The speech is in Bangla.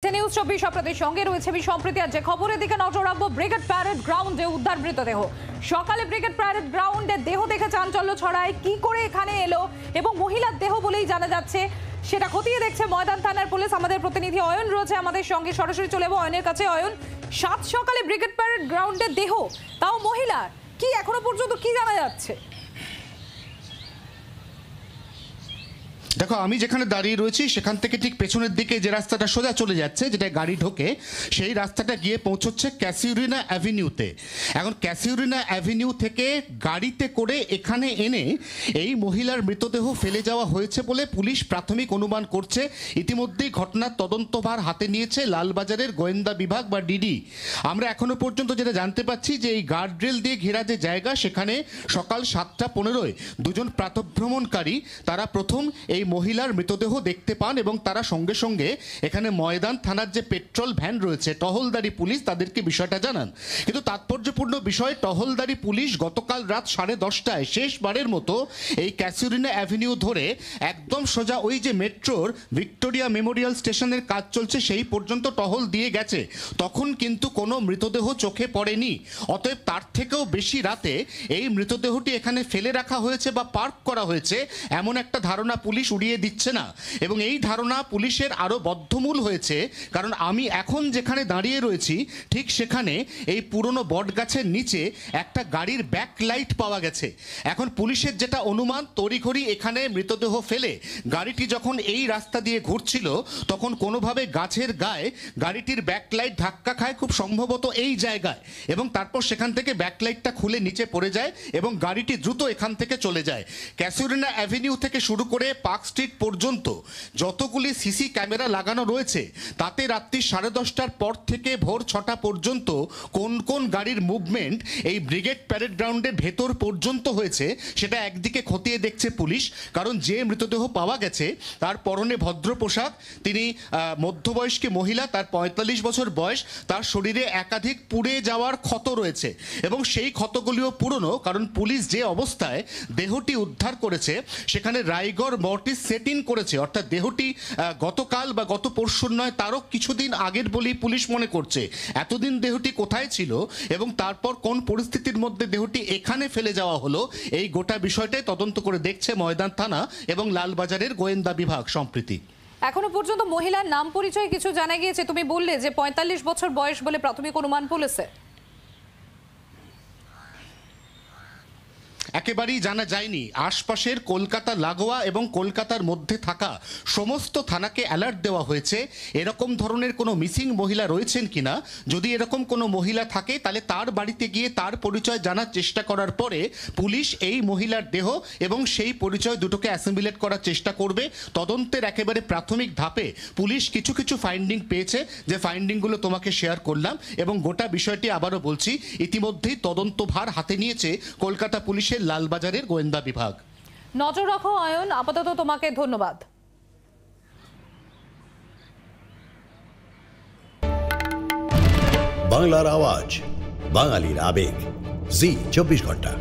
দেখছে নিউজ 24 আপনাদের সঙ্গে রয়েছে আমি সম্প্রতি। আর যে খবরের দিকে নজর রাখবো, ব্রিগেড প্যারেড গ্রাউন্ডে উদ্ধার মৃতদেহ। সকালে ব্রিগেড প্যারেড গ্রাউন্ডে দেহ দেখে চাঞ্চল্য ছড়ায়। কি করে এখানে এলো এবং মহিলার দেহ বলেই জানা যাচ্ছে, সেটা খতিয়ে দেখছে ময়দান থানার পুলিশ। আমাদের প্রতিনিধি অয়ন রয়েছে আমাদের সঙ্গে, সরাসরি চলে যাবো অয়নের কাছে। অয়ন, সাত সকালে ব্রিগেড প্যারেড গ্রাউন্ডে দেহ, তাও মহিলার, কি এখনো পর্যন্ত কি জানা যাচ্ছে? দেখো, আমি যেখানে দাঁড়িয়ে রয়েছি সেখান থেকে ঠিক পেছনের দিকে যে রাস্তাটা সোজা চলে যাচ্ছে, যেটা গাড়ি ঢোকে, সেই রাস্তাটা গিয়ে পৌঁছচ্ছে ক্যাসিউরিনা অ্যাভিনিউতে। এখন ক্যাসিউরিনা অ্যাভিনিউ থেকে গাড়িতে করে এখানে এনে এই মহিলার মৃতদেহ ফেলে যাওয়া হয়েছে বলে পুলিশ প্রাথমিক অনুমান করছে। ইতিমধ্যেই ঘটনার তদন্তভার হাতে নিয়েছে লালবাজারের গোয়েন্দা বিভাগ বা ডিডি। আমরা এখনো পর্যন্ত যেটা জানতে পাচ্ছি যে এই গার্ডরেল দিয়ে ঘেরা যে জায়গা, সেখানে সকাল 7:15 দুজন প্রাতঃভ্রমণকারী তারা প্রথম এই মহিলার মৃতদেহ দেখতে পান এবং তারা সঙ্গে সঙ্গে এখানে ময়দান থানার যে পেট্রোল ভ্যান রয়েছে, টহলদারি পুলিশ, তাদেরকে বিষয়টা জানান। কিন্তু তাৎপর্যপূর্ণ বিষয়, টহলদারি পুলিশ গতকাল রাত 10:30টায় শেষবারের মতো এই ক্যাসিউরিনা অ্যাভিনিউ ধরে একদম সোজা ওই যে মেট্রোর ভিক্টোরিয়া মেমোরিয়াল স্টেশনের কাজ চলছে সেই পর্যন্ত টহল দিয়ে গেছে। তখন কিন্তু কোনো মৃতদেহ চোখে পড়েনি। অতএব তার থেকেও বেশি রাতে এই মৃতদেহটি এখানে ফেলে রাখা হয়েছে বা পার্ক করা হয়েছে, এমন একটা ধারণা পুলিশ উড়িয়ে দিচ্ছে না। এবং এই ধারণা পুলিশের আরো বদ্ধমূল হয়েছে, কারণ আমি এখন যেখানে দাঁড়িয়ে রয়েছি ঠিক সেখানে এই পুরনো বটগাছের নিচে একটা গাড়ির ব্যাকলাইট পাওয়া গেছে। এখন পুলিশের যেটা অনুমান, তড়িঘড়ি এখানে মৃতদেহ ফেলে গাড়িটি যখন এই রাস্তা দিয়ে ঘুরছিল তখন কোনোভাবে গাছের গায়ে গাড়িটির ব্যাকলাইট ধাক্কা খায়, খুব সম্ভবত এই জায়গায়, এবং তারপর সেখান থেকে ব্যাকলাইটটা খুলে নিচে পড়ে যায় এবং গাড়িটি দ্রুত এখান থেকে চলে যায়। ক্যাসিউরিনা অ্যাভিনিউ থেকে শুরু করে পার্ক স্ট্রিট পর্যন্ত যতগুলি সিসি ক্যামেরা লাগানো রয়েছে তাতে রাত্রি 10:30টার পর থেকে ভোর 6টা পর্যন্ত কোন কোন গাড়ির মুভমেন্ট এই ব্রিগেড প্যারেড গ্রাউন্ডের ভেতর পর্যন্ত হয়েছে সেটা একদিকে খতিয়ে দেখছে পুলিশ। কারণ যে মৃতদেহ পাওয়া গেছে তার পরনে ভদ্র পোশাক, তিনি মধ্যবয়স্কী মহিলা, তার 45 বছর বয়স, তার শরীরে একাধিক পুড়ে যাওয়ার ক্ষত রয়েছে এবং সেই ক্ষতগুলিও পুরনো, কারণ পুলিশ যে অবস্থায় দেহটি উদ্ধার করেছে সেখানে রাইগর মর্টিস সেট ইন করেছে, অর্থাৎ দেহটি গতকাল বা গত পরশুর নয়, তারও কিছুদিন আগের বলেই পুলিশ মনে করছে। এতদিন দেহটি কোথায় ছিল এবং তারপর কোন পরিস্থিতির মধ্যে দেহটি এখানে ফেলে যাওয়া হলো, এই গোটা বিষয়টাই তদন্ত করে দেখছে ময়দান থানা এবং লালবাজারের গোয়েন্দা বিভাগ। সম্প্রীতি, এখনো পর্যন্ত মহিলার নাম পরিচয় কিছু জানা গিয়েছে? তুমি বললে যে 45 বছর বয়স বলে প্রাথমিক অনুমান পুলিশে। একেবারেই জানা যায়নি। আশপাশের কলকাতা লাগোয়া এবং কলকাতার মধ্যে থাকা সমস্ত থানাকে অ্যালার্ট দেওয়া হয়েছে এরকম ধরনের কোনো মিসিং মহিলা রয়েছেন কিনা। যদি এরকম কোনো মহিলা থাকে তাহলে তার বাড়িতে গিয়ে তার পরিচয় জানার চেষ্টা করার পরে পুলিশ এই মহিলার দেহ এবং সেই পরিচয় দুটোকে অ্যাসেম্বলেট করার চেষ্টা করবে। তদন্তের একেবারে প্রাথমিক ধাপে পুলিশ কিছু কিছু ফাইন্ডিং পেয়েছে, যে ফাইন্ডিংগুলো তোমাকে শেয়ার করলাম, এবং গোটা বিষয়টি আবারও বলছি, ইতিমধ্যেই তদন্তভার হাতে নিয়েছে কলকাতা পুলিশের লালবাজারের গোয়েন্দা বিভাগ। নজর রাখো অয়ন, আপাতত তোমাকে ধন্যবাদ। বাংলার আওয়াজ, বাঙালির আবেগ, জি 24 ঘন্টা।